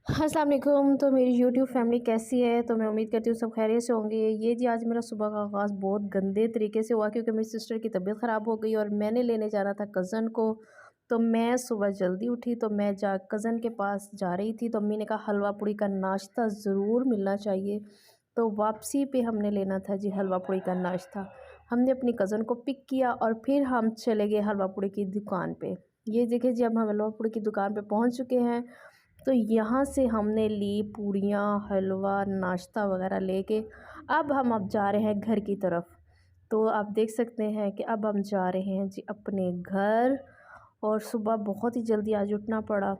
अस्सलाम वालेकुम। तो मेरी यूट्यूब फैमिली कैसी है? तो मैं उम्मीद करती हूँ सब खैरियत से होंगे। ये जी आज मेरा सुबह का आगाज़ बहुत गंदे तरीके से हुआ क्योंकि मेरी सिस्टर की तबीयत ख़राब हो गई और मैंने लेने जाना था कज़न को। तो मैं सुबह जल्दी उठी तो मैं जा कज़न के पास जा रही थी, तो अम्मी ने कहा हलवा पूड़ी का नाश्ता ज़रूर मिलना चाहिए। तो वापसी पे हमने लेना था जी हलवा पूड़ी का नाश्ता। हमने अपनी कज़न को पिक किया और फिर हम चले गए हलवा पूड़ी की दुकान पे। ये देखिए जी अब हम हलवा पूड़ी की दुकान पे पहुँच चुके हैं। तो यहाँ से हमने ली पूड़ियाँ, हलवा, नाश्ता वग़ैरह लेके अब जा रहे हैं घर की तरफ। तो आप देख सकते हैं कि अब हम जा रहे हैं जी अपने घर। और सुबह बहुत ही जल्दी आज उठना पड़ा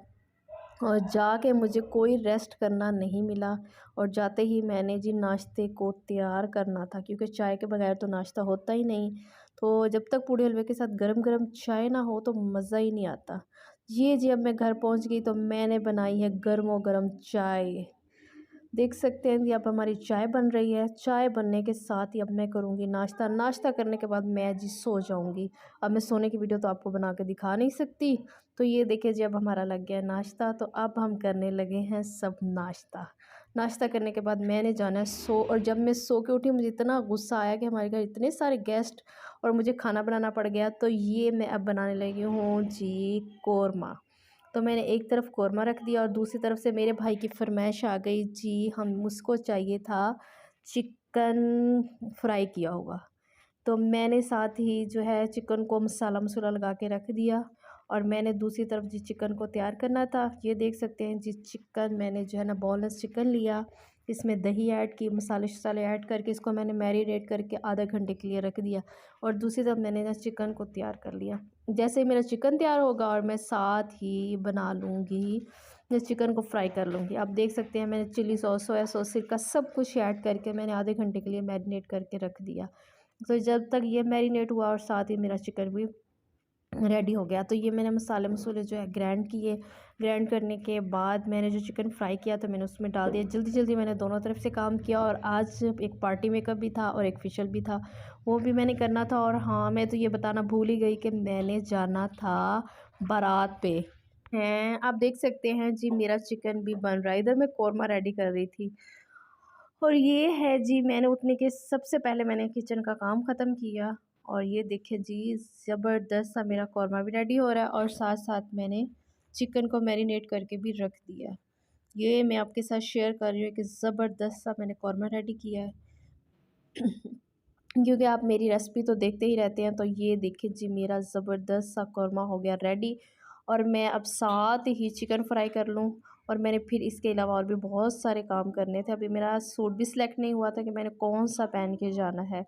और जाके मुझे कोई रेस्ट करना नहीं मिला। और जाते ही मैंने जी नाश्ते को तैयार करना था क्योंकि चाय के बगैर तो नाश्ता होता ही नहीं। तो जब तक पूड़ी हलवे के साथ गरम-गरम चाय ना हो तो मज़ा ही नहीं आता। ये जी अब मैं घर पहुंच गई तो मैंने बनाई है गरमो-गरम चाय। देख सकते हैं जी अब हमारी चाय बन रही है। चाय बनने के साथ ही अब मैं करूँगी नाश्ता। नाश्ता करने के बाद मैं जी सो जाऊँगी। अब मैं सोने की वीडियो तो आपको बना के दिखा नहीं सकती। तो ये देखिए जी अब हमारा लग गया है नाश्ता, तो अब हम करने लगे हैं सब नाश्ता। नाश्ता करने के बाद मैंने जाना है और जब मैं सो के उठी मुझे इतना गुस्सा आया कि हमारे घर इतने सारे गेस्ट और मुझे खाना बनाना पड़ गया। तो ये मैं अब बनाने लगी हूँ जी कोरमा। तो मैंने एक तरफ कोरमा रख दिया और दूसरी तरफ से मेरे भाई की फरमाइश आ गई जी हम उसको चाहिए था चिकन फ्राई किया हुआ। तो मैंने साथ ही जो है चिकन को मसाला मसूला लगा के रख दिया और मैंने दूसरी तरफ जी चिकन को तैयार करना था। ये देख सकते हैं जी चिकन मैंने जो है ना बोनलेस चिकन लिया, इसमें दही ऐड की, मसाले शसाले ऐड करके इसको मैंने मैरिनेट करके आधा घंटे के लिए रख दिया। और दूसरी तरफ मैंने ना चिकन को तैयार कर लिया। जैसे ही मेरा चिकन तैयार होगा और मैं साथ ही बना लूँगी, मैं चिकन को फ्राई कर लूँगी। आप देख सकते हैं मैंने चिली सॉस, सोया सॉस, सिरका सब कुछ ऐड करके मैंने आधे घंटे के लिए मैरिनेट करके रख दिया। तो जब तक ये मैरिनेट हुआ और साथ ही मेरा चिकन भी रेडी हो गया, तो ये मैंने मसाले मसूले जो है ग्राइंड किए। ग्राइंड करने के बाद मैंने जो चिकन फ्राई किया तो मैंने उसमें डाल दिया। जल्दी जल्दी मैंने दोनों तरफ से काम किया और आज एक पार्टी मेकअप भी था और एक फेशियल भी था, वो भी मैंने करना था। और हाँ, मैं तो ये बताना भूल ही गई कि मैंने जाना था बारात पे। हैं आप देख सकते हैं जी मेरा चिकन भी बन रहा है, इधर मैं कौरमा रेडी कर रही थी। और ये है जी मैंने उठने के सबसे पहले मैंने किचन का काम ख़त्म किया। और ये देखिए जी ज़बरदस्त सा मेरा कौरमा भी रेडी हो रहा है और साथ साथ मैंने चिकन को मैरिनेट करके भी रख दिया। ये मैं आपके साथ शेयर कर रही हूँ कि ज़बरदस्त सा मैंने कौरमा रेडी किया है। क्योंकि आप मेरी रेसिपी तो देखते ही रहते हैं। तो ये देखिए जी मेरा ज़बरदस्त सा कौरमा हो गया रेडी। और मैं अब साथ ही चिकन फ्राई कर लूँ। और मैंने फिर इसके अलावा और भी बहुत सारे काम करने थे। अभी मेरा सूट भी सिलेक्ट नहीं हुआ था कि मैंने कौन सा पहन के जाना है।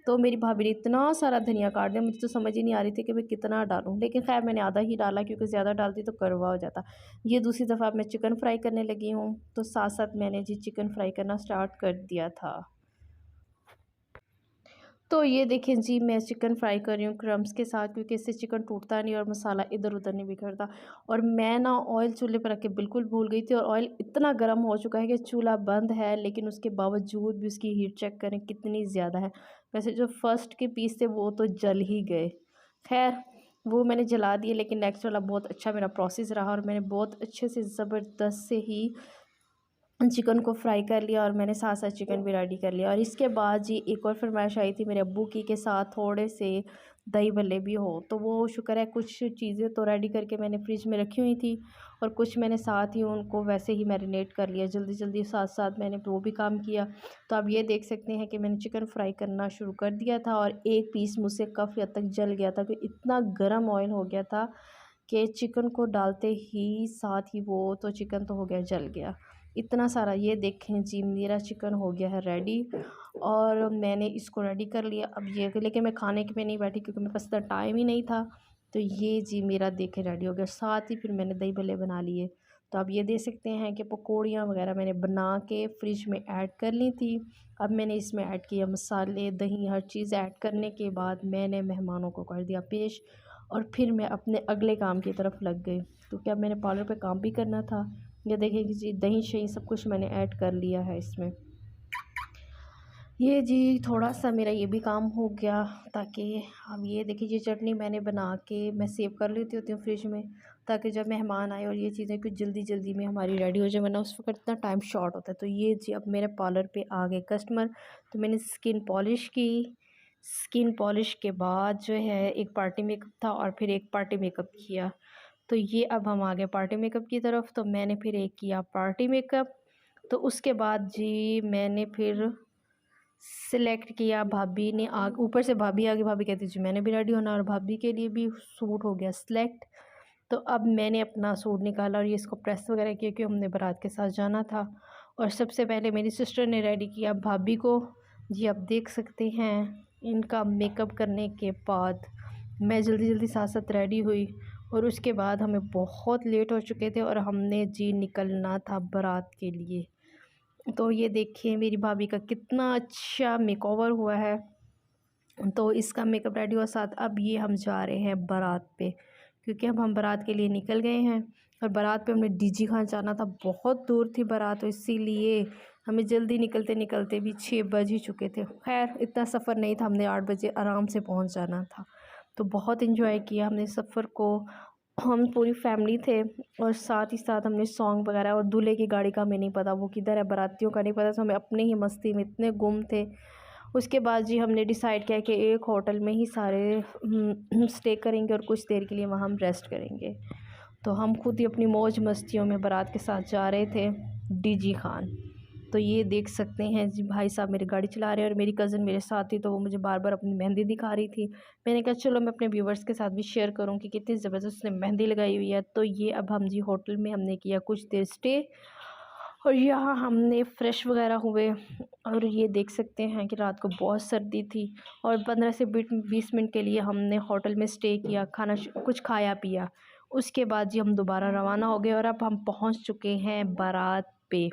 तो मेरी भाभी ने इतना सारा धनिया काट दिया, मुझे तो समझ ही नहीं आ रही थी कि मैं कितना डालूँ, लेकिन खैर मैंने आधा ही डाला क्योंकि ज़्यादा डालती तो कड़वा हो जाता। ये दूसरी दफ़ा मैं चिकन फ्राई करने लगी हूँ, तो साथ साथ मैंने जी चिकन फ्राई करना स्टार्ट कर दिया था। तो ये देखिए जी मैं चिकन फ्राई कर रही हूँ क्रम्स के साथ क्योंकि इससे चिकन टूटता नहीं और मसाला इधर उधर नहीं बिखरता। और मैं ना ऑयल चूल्हे पर रख के बिल्कुल भूल गई थी और ऑयल इतना गर्म हो चुका है कि चूल्हा बंद है, लेकिन उसके बावजूद भी उसकी हीट चेक करें कितनी ज़्यादा है। वैसे जो फर्स्ट के पीस थे वो तो जल ही गए। खैर वो मैंने जला दिए, लेकिन नेक्स्ट वाला बहुत अच्छा मेरा प्रोसेस रहा और मैंने बहुत अच्छे से ज़बरदस्त से ही चिकन को फ्राई कर लिया और मैंने साथ साथ चिकन भी रेडी कर लिया। और इसके बाद जी एक और फरमाइश आई थी मेरे अब्बू की के साथ थोड़े से दही भल्ले भी हो, तो वो शुक्र है कुछ चीज़ें तो रेडी करके मैंने फ्रिज में रखी हुई थी और कुछ मैंने साथ ही उनको वैसे ही मैरिनेट कर लिया जल्दी जल्दी, साथ साथ मैंने वो भी काम किया। तो आप ये देख सकते हैं कि मैंने चिकन फ्राई करना शुरू कर दिया था और एक पीस मुझसे काफ़ी हद तक जल गया था कि इतना गर्म ऑयल हो गया था कि चिकन को डालते ही साथ ही वो तो चिकन तो हो गया जल गया इतना सारा। ये देखें जी मेरा चिकन हो गया है रेडी और मैंने इसको रेडी कर लिया। अब ये लेकिन मैं खाने के पे नहीं बैठी क्योंकि मेरे पास इतना टाइम ही नहीं था। तो ये जी मेरा देखे रेडी हो गया, साथ ही फिर मैंने दही भल्ले बना लिए। तो आप ये देख सकते हैं कि पकौड़ियाँ वगैरह मैंने बना के फ्रिज में ऐड कर ली थी। अब मैंने इसमें ऐड किया मसाले, दही, हर चीज़ ऐड करने के बाद मैंने मेहमानों को कर दिया पेश और फिर मैं अपने अगले काम की तरफ लग गई क्योंकि अब मैंने पार्लर पे काम भी करना था। ये देखिए कि जी दही शही सब कुछ मैंने ऐड कर लिया है इसमें। ये जी थोड़ा सा मेरा ये भी काम हो गया, ताकि अब ये देखिए ये चटनी मैंने बना के मैं सेव कर लेती होती हूँ फ्रिज में, ताकि जब मेहमान आए और ये चीज़ें कुछ जल्दी जल्दी में हमारी रेडी हो जाए, वरना उस वक्त इतना टाइम शॉर्ट होता है। तो ये जी अब मेरे पार्लर पे आ गए कस्टमर, तो मैंने स्किन पॉलिश की। स्किन पॉलिश के बाद जो है एक पार्टी मेकअप था और फिर एक पार्टी मेकअप किया। तो ये अब हम आ गए पार्टी मेकअप की तरफ। तो मैंने फिर एक किया पार्टी मेकअप, तो उसके बाद जी मैंने फिर सिलेक्ट किया। भाभी ने आग ऊपर से भाभी आगे, भाभी कहती जी मैंने भी रेडी होना, और भाभी के लिए भी सूट हो गया सिलेक्ट। तो अब मैंने अपना सूट निकाला और ये इसको प्रेस वगैरह किया, क्योंकि हमने बारात के साथ जाना था। और सबसे पहले मेरी सिस्टर ने रेडी किया भाभी को। जी आप देख सकते हैं इनका मेकअप करने के बाद मैं जल्दी जल्दी साथ साथ रेडी हुई, और उसके बाद हमें बहुत लेट हो चुके थे और हमने जी निकलना था बारात के लिए। तो ये देखिए मेरी भाभी का कितना अच्छा मेकओवर हुआ है। तो इसका मेकअप रेडी हुआ साथ। अब ये हम जा रहे हैं बारात पे, क्योंकि अब हम बारात के लिए निकल गए हैं। और बारात पे हमने डीजी खान जाना था, बहुत दूर थी बारात, तो इसीलिए हमें जल्दी निकलते निकलते भी 6 बज ही चुके थे। खैर इतना सफ़र नहीं था, हमने 8 बजे आराम से पहुंच जाना था। तो बहुत इन्जॉय किया हमने सफ़र को। हम पूरी फैमिली थे, और साथ ही साथ हमने सॉन्ग वगैरह, और दूल्हे की गाड़ी का हमें नहीं पता वो किधर है, बारातियों का नहीं पता, तो हमें अपने ही मस्ती में इतने गुम थे। उसके बाद जी हमने डिसाइड किया कि एक होटल में ही सारे स्टे करेंगे और कुछ देर के लिए वहाँ हम रेस्ट करेंगे। तो हम खुद ही अपनी मौज मस्तियों में बारात के साथ जा रहे थे डीजी खान। तो ये देख सकते हैं जी भाई साहब मेरी गाड़ी चला रहे हैं, और मेरी कज़न मेरे साथ थी, तो वो मुझे बार बार अपनी मेहंदी दिखा रही थी। मैंने कहा चलो मैं अपने व्यूवर्स के साथ भी शेयर करूं कि कितनी ज़बरदस्त उसने मेहंदी लगाई हुई है। तो ये अब हम जी होटल में हमने किया कुछ देर स्टे, और यहाँ हमने फ़्रेश वगैरह हुए। और ये देख सकते हैं कि रात को बहुत सर्दी थी, और 15 से 20 मिनट के लिए हमने होटल में स्टे किया, खाना कुछ खाया पिया। उसके बाद जी हम दोबारा रवाना हो गए, और अब हम पहुँच चुके हैं बारात पे।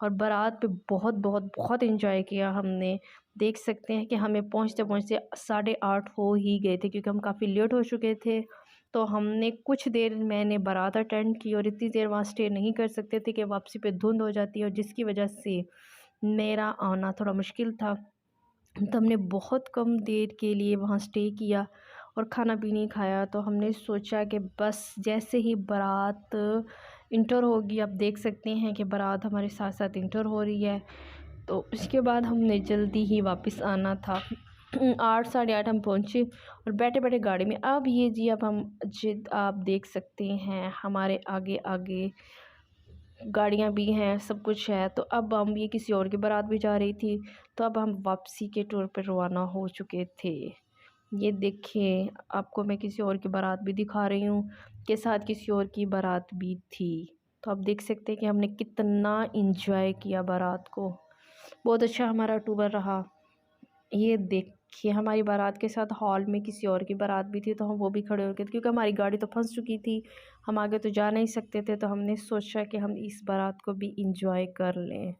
और बारात पे बहुत बहुत बहुत एंजॉय किया हमने। देख सकते हैं कि हमें पहुँचते पहुँचते 8:30 हो ही गए थे, क्योंकि हम काफ़ी लेट हो चुके थे। तो हमने कुछ देर मैंने बारात अटेंड की, और इतनी देर वहाँ स्टे नहीं कर सकते थे कि वापसी पे धुंध हो जाती है, और जिसकी वजह से मेरा आना थोड़ा मुश्किल था। तो हमने बहुत कम देर के लिए वहाँ स्टे किया और खाना भी नहीं खाया। तो हमने सोचा कि बस जैसे ही बारात इंटर होगी, आप देख सकते हैं कि बारात हमारे साथ साथ इंटर हो रही है, तो उसके बाद हमने जल्दी ही वापस आना था। 8 साढ़े 8 हम पहुँचे, और बैठे बैठे गाड़ी में। अब ये जी अब हम जिद आप देख सकते हैं हमारे आगे आगे गाड़ियाँ भी हैं, सब कुछ है। तो अब हम ये किसी और की बारात भी जा रही थी, तो अब हम वापसी के टूर पर रवाना हो चुके थे। ये देखिए आपको मैं किसी और की बारात भी दिखा रही हूँ, के साथ किसी और की बारात भी थी। तो आप देख सकते हैं कि हमने कितना इंजॉय किया बारात को। बहुत अच्छा हमारा टूर रहा। ये देखिए हमारी बारात के साथ हॉल में किसी और की बारात भी थी, तो हम वो भी खड़े हो गए थे, क्योंकि हमारी गाड़ी तो फंस चुकी थी, हम आगे तो जा नहीं सकते थे। तो हमने सोचा कि हम इस बारात को भी इंजॉय कर लें।